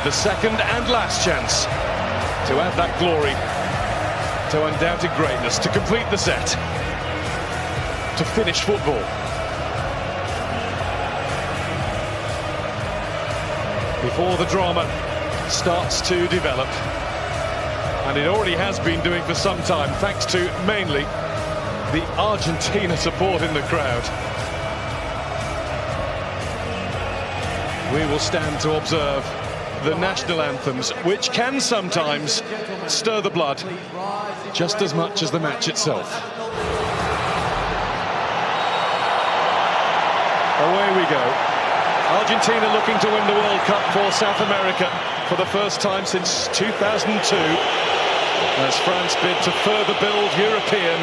The second and last chance to add that glory to undoubted greatness, to complete the set, to finish football. Before the drama starts to develop, and it already has been doing for some time, thanks to mainly the Argentina support in the crowd. We will stand to observe the national anthems, which can sometimes stir the blood just as much as the match itself. Away we go. Argentina looking to win the World Cup for South America for the first time since 2002, as France bid to further build European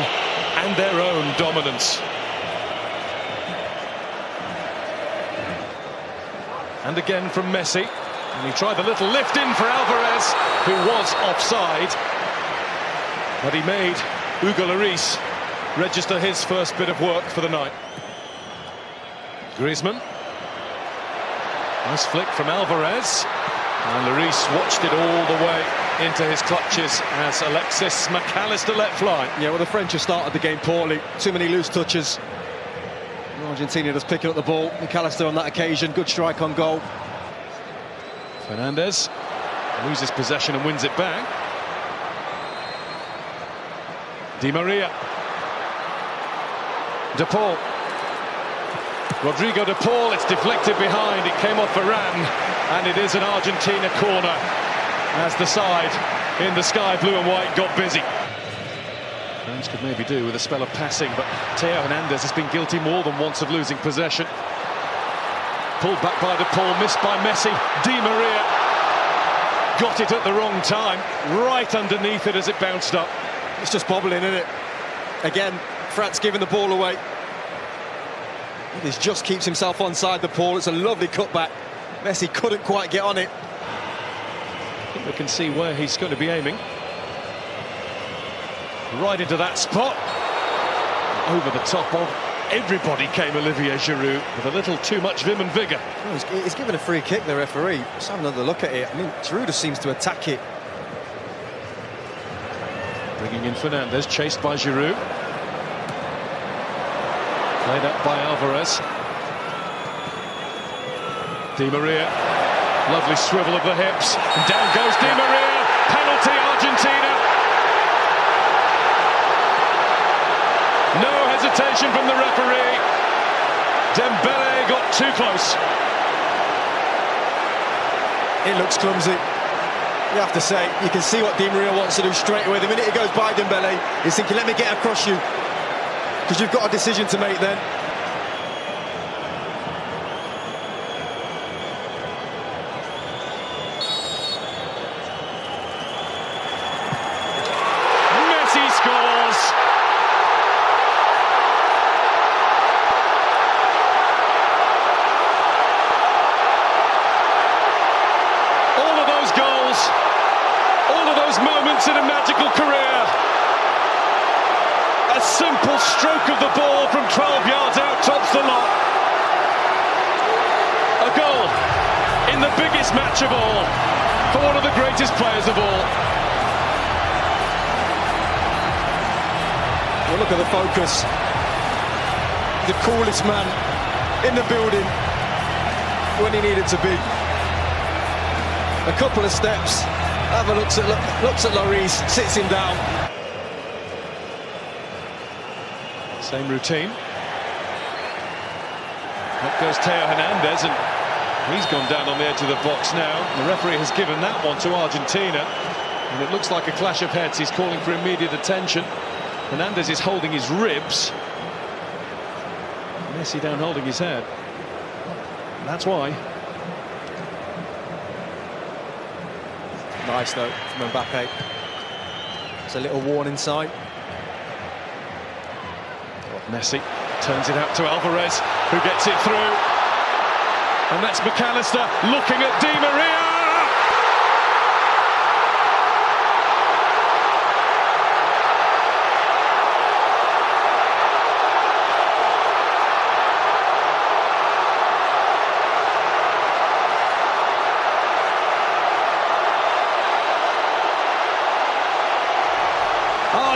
and their own dominance. And again from Messi, and he tried the little lift in for Alvarez, who was offside, but he made Hugo Lloris register his first bit of work for the night. Griezmann, nice flick from Alvarez, and Lloris watched it all the way into his clutches as Alexis McAllister let fly. Yeah, well, the French have started the game poorly. Too many loose touches. Argentina just picking up the ball. McAllister on that occasion, good strike on goal. Fernandez loses possession and wins it back. Di Maria. De Paul. Rodrigo De Paul, it's deflected behind, it came off Varane, and it is an Argentina corner as the side in the sky blue and white got busy. France could maybe do with a spell of passing, but Theo Hernandez has been guilty more than once of losing possession. Pulled back by De Paul, missed by Messi. Di Maria got it at the wrong time, right underneath it as it bounced up. It's just bobbling, isn't it? Again, France giving the ball away. He just keeps himself onside the ball. It's a lovely cutback. Messi couldn't quite get on it. I think we can see where he's going to be aiming. Right into that spot. Over the top of everybody came Olivier Giroud with a little too much vim and vigour. Oh, he's given a free kick, the referee. Let's have another look at it. I mean, Giroud just seems to attack it. Bringing in Fernandez, chased by Giroud. Played up by Alvarez. Di Maria. Lovely swivel of the hips. And down goes Di Maria. Penalty, Argentina. No hesitation from the referee. Dembele got too close. It looks clumsy. You have to say, you can see what Di Maria wants to do straight away. The minute he goes by Dembele, he's thinking, let me get across you. Because you've got a decision to make then. Messi scores! All of those goals, all of those moments in a magical career. A simple stroke of the ball from 12 yards out tops the lot. A goal in the biggest match of all for one of the greatest players of all. Well, look at the focus. The coolest man in the building when he needed to be. A couple of steps, have a looks at Lloris, sits him down. Same routine. Up goes Theo Hernandez, and he's gone down on the edge of the box now. The referee has given that one to Argentina, and it looks like a clash of heads. He's calling for immediate attention. Hernandez is holding his ribs. Messi down holding his head. That's why. Nice though from Mbappe. It's a little warning sign. Messi turns it out to Alvarez, who gets it through. And that's McAllister looking at Di Maria.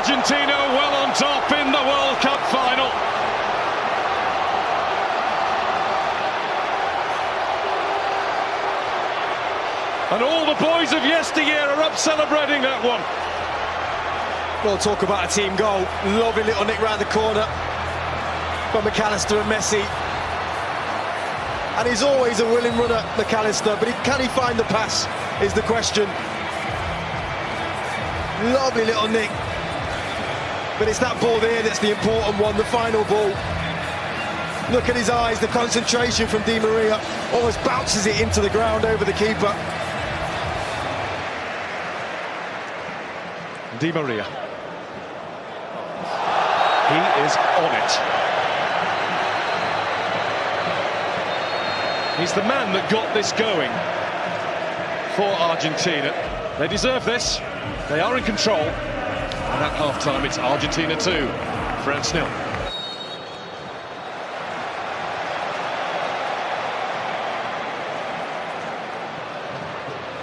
Argentina well on top in the World Cup final. And all the boys of yesteryear are up celebrating that one. Well, talk about a team goal. Lovely little nick round the corner from McAllister and Messi. And he's always a willing runner, McAllister, but can he find the pass is the question. Lovely little nick. But it's that ball there that's the important one, the final ball. Look at his eyes, the concentration from Di Maria. Almost bounces it into the ground over the keeper. Di Maria. He is on it. He's the man that got this going for Argentina. They deserve this. They are in control. And at half-time, it's Argentina 2, France 0.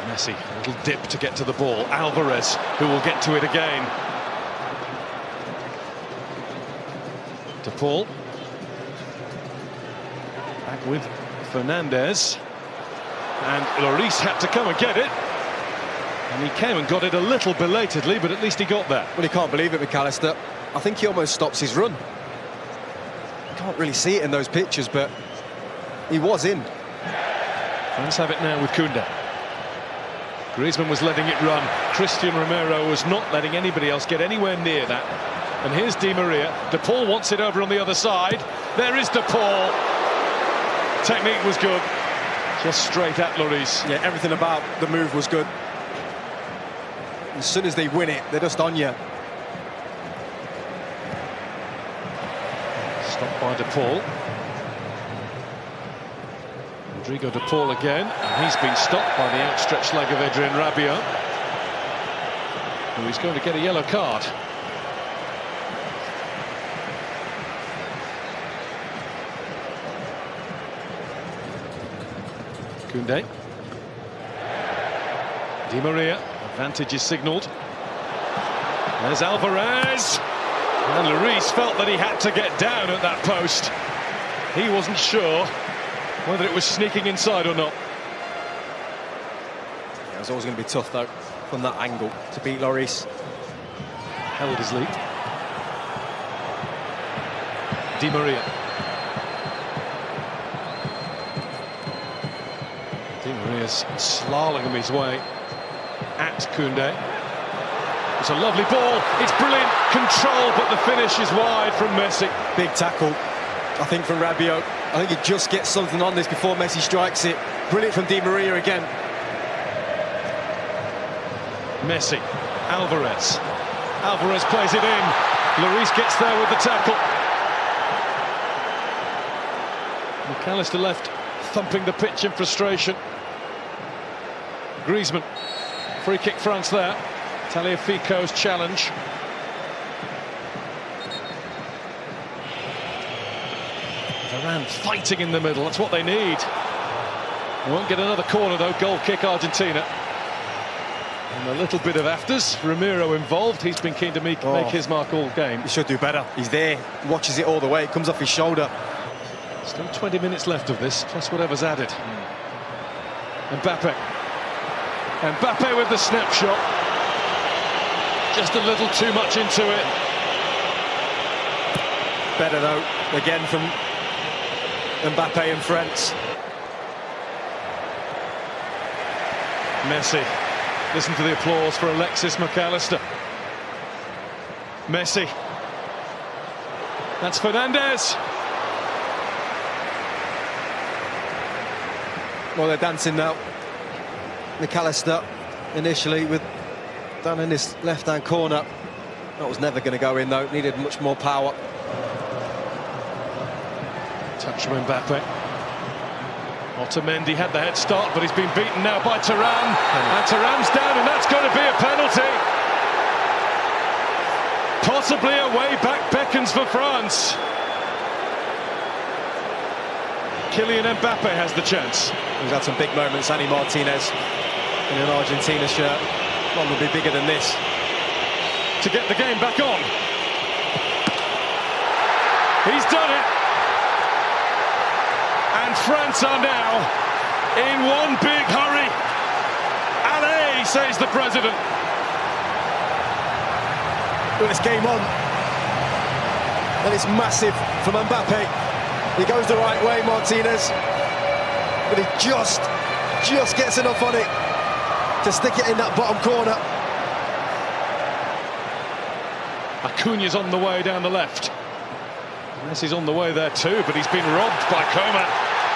Messi, a little dip to get to the ball. Alvarez, who will get to it again. De Paul. Back with Fernandez. And Lloris had to come and get it. And he came and got it a little belatedly, but at least he got that. Well, he can't believe it, McAllister. I think he almost stops his run. You can't really see it in those pictures, but he was in. France have it now with Koundé. Griezmann was letting it run. Christian Romero was not letting anybody else get anywhere near that. And here's Di Maria. De Paul wants it over on the other side. There is De Paul. Technique was good. Just straight at Lloris. Yeah, everything about the move was good. As soon as they win it, they're just on you. Stopped by De Paul. Rodrigo De Paul again, and he's been stopped by the outstretched leg of Adrien Rabiot, who is going to get a yellow card. Koundé. Di Maria, advantage is signalled. There's Alvarez. And Lloris felt that he had to get down at that post. He wasn't sure whether it was sneaking inside or not. Yeah, it was always going to be tough, though, from that angle, to beat Lloris. Held his lead. Di Maria. Di Maria's slaloming his way at Koundé. It's a lovely ball. It's brilliant control, but the finish is wide from Messi. Big tackle, I think, from Rabiot. I think he just gets something on this before Messi strikes it. Brilliant from Di Maria again. Messi, Alvarez. Alvarez plays it in. Lloris gets there with the tackle. McAllister left thumping the pitch in frustration. Griezmann. Free kick France there. Tagliafico's challenge. Varane fighting in the middle, that's what they need. They won't get another corner though, goal kick Argentina. And a little bit of afters, Romero involved, he's been keen to make his mark all game. He should do better, he's there, watches it all the way, it comes off his shoulder. Still 20 minutes left of this, plus whatever's added. Mbappe. Mbappe with the snapshot. Just a little too much into it. Better though, again from Mbappe and France. Messi. Listen to the applause for Alexis McAllister. Messi. That's Fernandez. Well, they're dancing now. McAllister initially with down in this left-hand corner. That was never going to go in though, needed much more power. Touch from Mbappe. Otamendi had the head start, but he's been beaten now by Thuram. And Thuram's down, and that's going to be a penalty. Possibly a way back beckons for France. Kylian Mbappe has the chance. He's had some big moments, Annie Martinez, in an Argentina shirt. One will be bigger than this. to get the game back on. He's done it. And France are now in one big hurry. Allez, says the president. Well, it's game on. And it's massive from Mbappe. He goes the right way, Martinez. But he just gets enough on it to stick it in that bottom corner. Acuña's on the way down the left. Messi's on the way there too, but he's been robbed by Coman.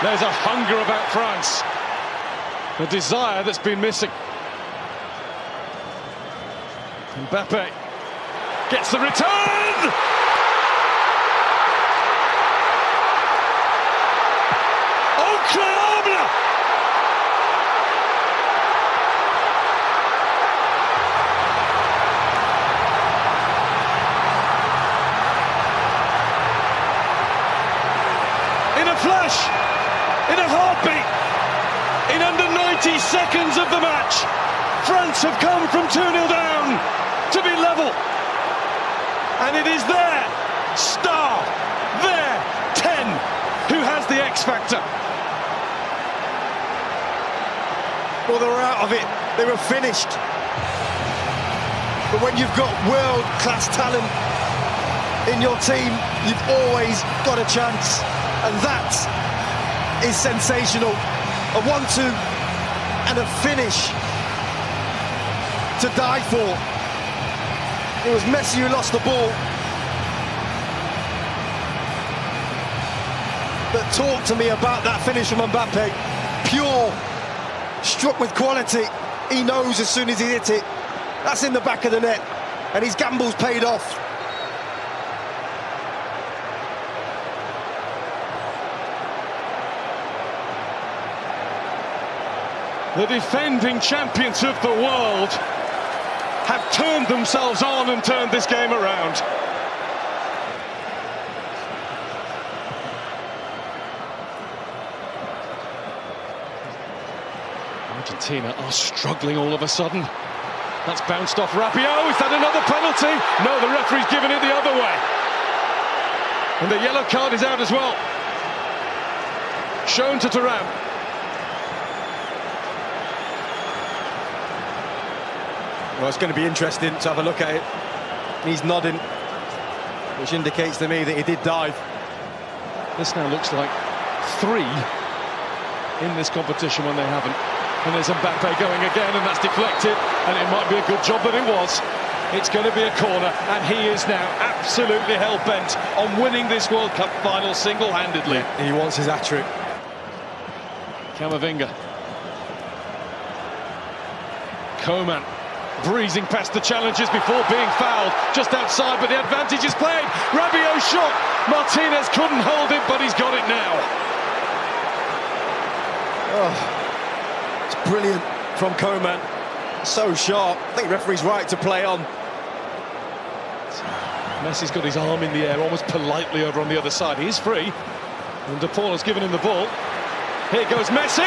There's a hunger about France. A desire that's been missing. Mbappe gets the return! Incroyable! In a flash, in a heartbeat, in under 90 seconds of the match, France have come from 2-0 down to be level. And it is their star, their 10, who has the X factor. Well, they were out of it. They were finished. But when you've got world-class talent in your team, you've always got a chance. And that is sensational. A 1-2 and a finish to die for. It was Messi who lost the ball. But talk to me about that finish from Mbappe. Pure, struck with quality. He knows as soon as he hit it, that's in the back of the net. And his gamble's paid off. The defending champions of the world have turned themselves on and turned this game around. Argentina are struggling all of a sudden. That's bounced off Rabiot. Is that another penalty? No, the referee's given it the other way. And the yellow card is out as well. Shown to Thuram. Well, it's going to be interesting to have a look at it. He's nodding, which indicates to me that he did dive. This now looks like 3 in this competition when they haven't. And there's Mbappe going again, and that's deflected. And it might be a good job that it was. It's going to be a corner, and he is now absolutely hell-bent on winning this World Cup final single-handedly. He wants his hat-trick. Camavinga. Coman. Breezing past the challenges before being fouled just outside, but the advantage is played. Rabiot shot. Martinez couldn't hold it, but he's got it now. Oh, it's brilliant from Coman. So sharp. I think the referee's right to play on. Messi's got his arm in the air, almost politely over on the other side. He's free, and De Paul has given him the ball. Here goes Messi!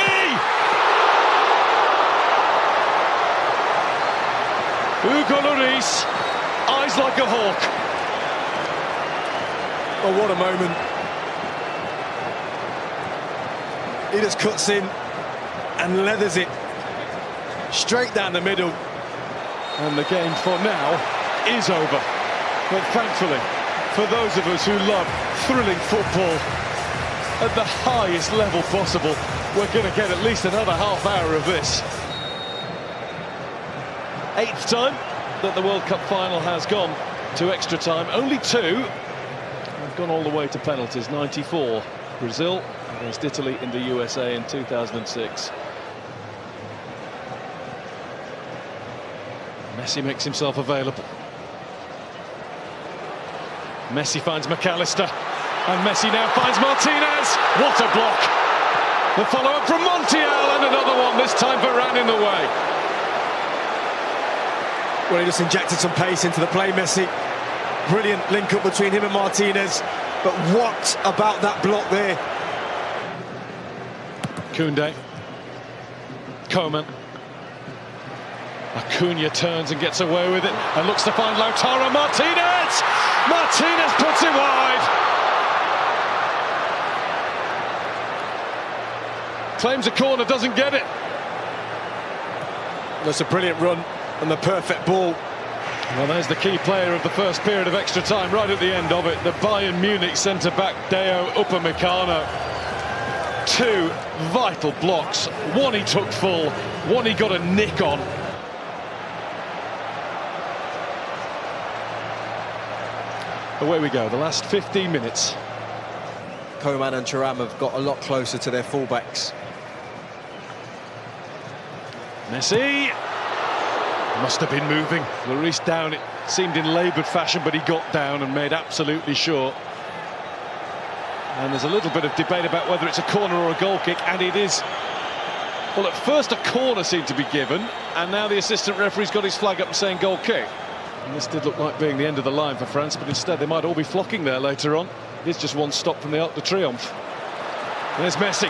Hugo Lloris, eyes like a hawk. Oh, what a moment. He just cuts in and leathers it straight down the middle. And the game for now is over. But thankfully, for those of us who love thrilling football at the highest level possible, we're going to get at least another half hour of this. 8th time that the World Cup final has gone to extra time. Only 2 have gone all the way to penalties. 94, Brazil against Italy in the USA in 2006. Messi makes himself available. Messi finds McAllister, and Messi now finds Martinez. What a block! The follow-up from Montiel, and another one, this time Varane in the way. Well, he just injected some pace into the play, Messi. Brilliant link-up between him and Martinez. But what about that block there? Koundé. Coman. Acuna turns and gets away with it and looks to find Lautaro Martinez! Martinez puts it wide! Claims a corner, doesn't get it. That's a brilliant run and the perfect ball. Well, there's the key player of the first period of extra time, right at the end of it. The Bayern Munich centre-back, Deo Upamecano. Two vital blocks. One he took full, one he got a nick on. Away we go, the last 15 minutes. Coman and Thuram have got a lot closer to their fullbacks. Messi must have been moving. Lloris down, it seemed in laboured fashion, but he got down and made absolutely sure. And there's a little bit of debate about whether it's a corner or a goal kick, and it is. Well, at first a corner seemed to be given, and now the assistant referee's got his flag up and saying goal kick. And this did look like being the end of the line for France, but instead they might all be flocking there later on. It is just one stop from the Arc de Triomphe. There's Messi.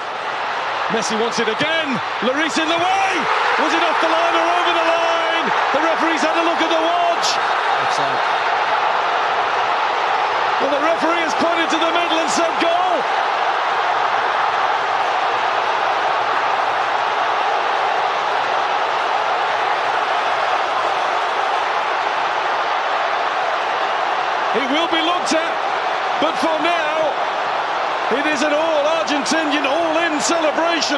Messi wants it again. Lloris in the way. Was it off the line or over the line? The referee's had a look at the watch. Offside. Well, the referee has pointed to the middle and said goal. It will be looked at, but for now, it is an all-Argentinian, all-in celebration.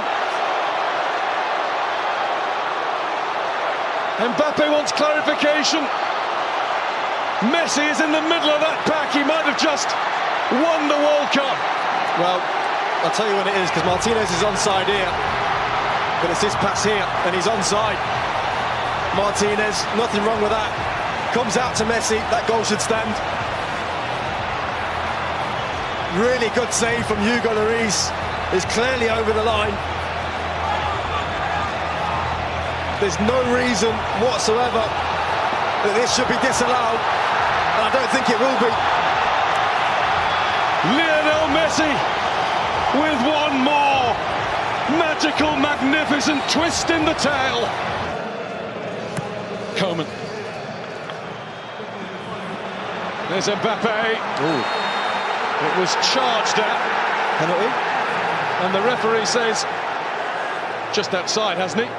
Mbappe wants clarification. Messi is in the middle of that pack. He might have just won the World Cup. Well, I'll tell you when it is, because Martinez is onside here. But it's this pass here, and he's onside. Martinez, nothing wrong with that. Comes out to Messi, that goal should stand. Really good save from Hugo Lloris. Is clearly over the line. There's no reason whatsoever that this should be disallowed, and I don't think it will be. Lionel Messi with one more magical, magnificent twist in the tail. Coman. There's Mbappe. Ooh. It was charged at. Penalty? And the referee says, just outside, hasn't he?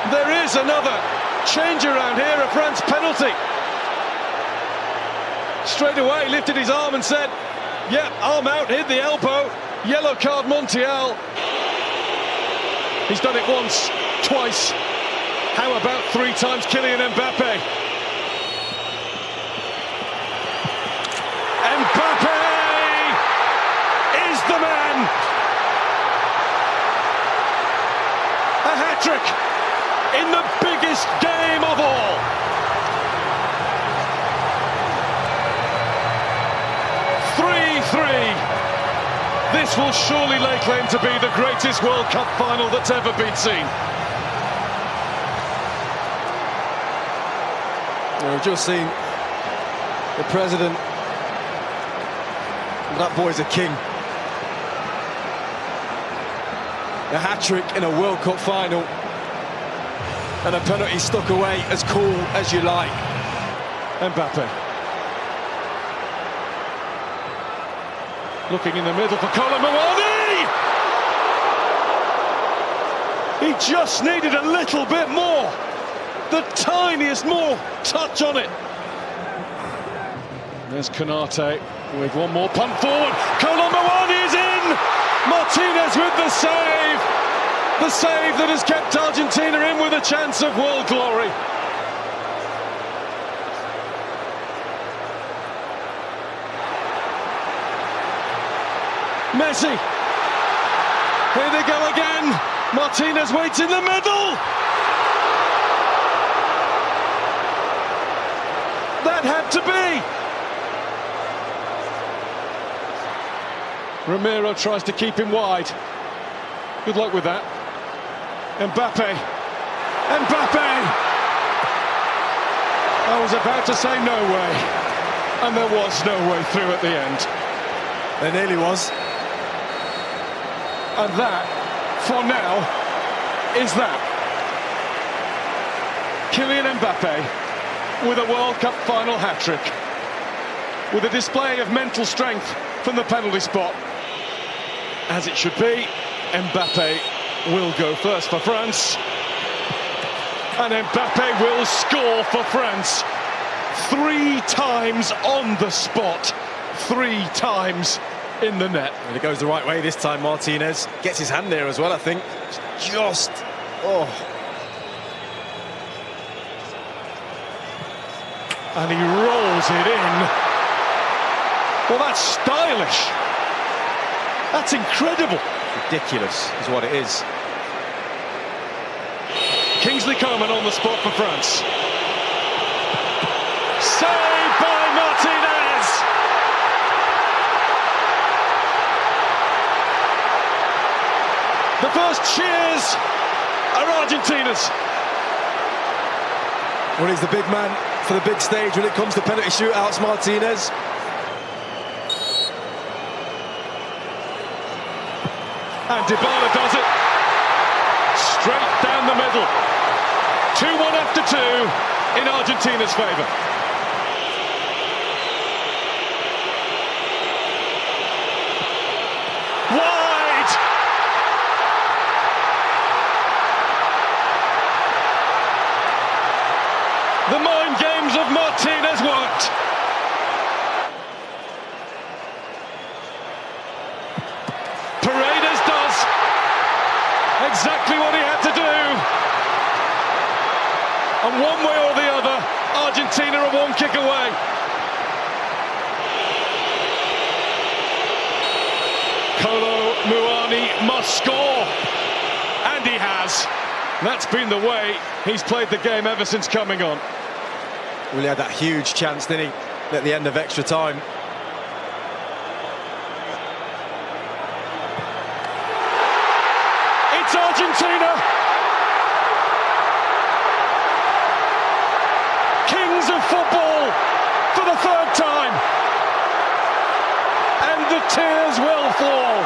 There is another change around here, a France penalty. Straight away, lifted his arm and said, yeah, arm out, hit the elbow. Yellow card, Montiel. He's done it once, twice. How about 3 times Kylian Mbappe? Mbappe is the man. A hat-trick in the biggest game of all. This will surely lay claim to be the greatest World Cup final that's ever been seen. We've just seen the president. That boy's a king. A hat-trick in a World Cup final. And a penalty stuck away as cool as you like. Mbappe. Looking in the middle for Colomboani! He just needed a little bit more. The tiniest more touch on it. There's Konate with one more punt forward. Colomboani is in! Martinez with the save! The save that has kept Argentina in with a chance of world glory. Messi. Here they go again. Martinez waits in the middle. That had to be. Ramiro tries to keep him wide. Good luck with that. Mbappe. Mbappe! I was about to say no way. And there was no way through at the end. There nearly was. And that, for now, is that. Kylian Mbappe with a World Cup final hat-trick. With a display of mental strength from the penalty spot. As it should be, Mbappe will go first for France. And Mbappe will score for France. 3 times on the spot. 3 times in the net. And it goes the right way this time. Martinez gets his hand there as well, I think. Just, oh. And he rolls it in. Well, that's stylish. That's incredible. Ridiculous is what it is. Kingsley Coman on the spot for France. Saved by Martinez. The first cheers are Argentina's. Well, he's the big man for the big stage when it comes to penalty shootouts, Martinez. And Dybala does it. Straight down the middle. 2-1 after 2 in Argentina's favour. Wide! The mind games of Martinez worked. Exactly what he had to do. And one way or the other, Argentina are 1 kick away. Kolo Muani must score. And he has. That's been the way he's played the game ever since coming on. Well, he had that huge chance, didn't he, at the end of extra time. It's Argentina! Kings of football for the 3rd time! And the tears will fall!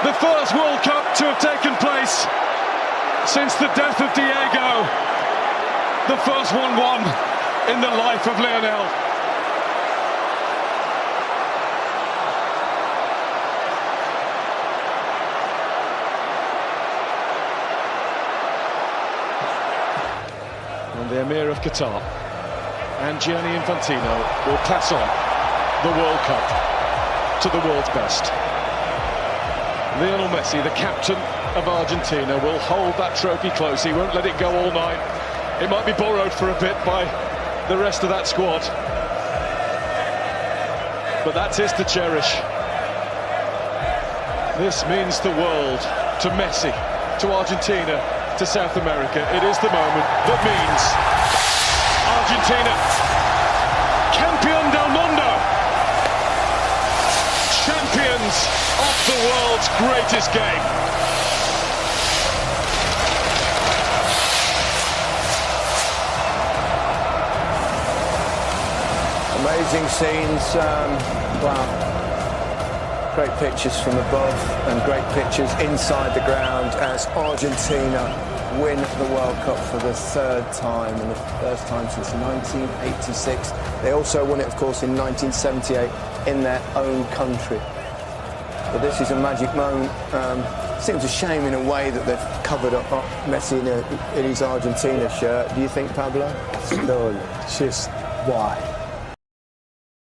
The first World Cup to have taken place since the death of Diego. The first one won in the life of Lionel. And the Emir of Qatar and Gianni Infantino will pass on the World Cup to the world's best. Lionel Messi, the captain of Argentina, will hold that trophy close. He won't let it go all night. It might be borrowed for a bit by the rest of that squad. But that's his to cherish. This means the world to Messi, to Argentina, to South America. It is the moment that means Argentina, campeón del mundo, champions of the world's greatest game. Amazing scenes, wow. Great pictures from above and great pictures inside the ground as Argentina win the World Cup for the 3rd time and the first time since 1986. They also won it, of course, in 1978 in their own country. But this is a magic moment. Seems a shame in a way that they've covered up Messi in his Argentina shirt. Do you think, Pablo? No, just why?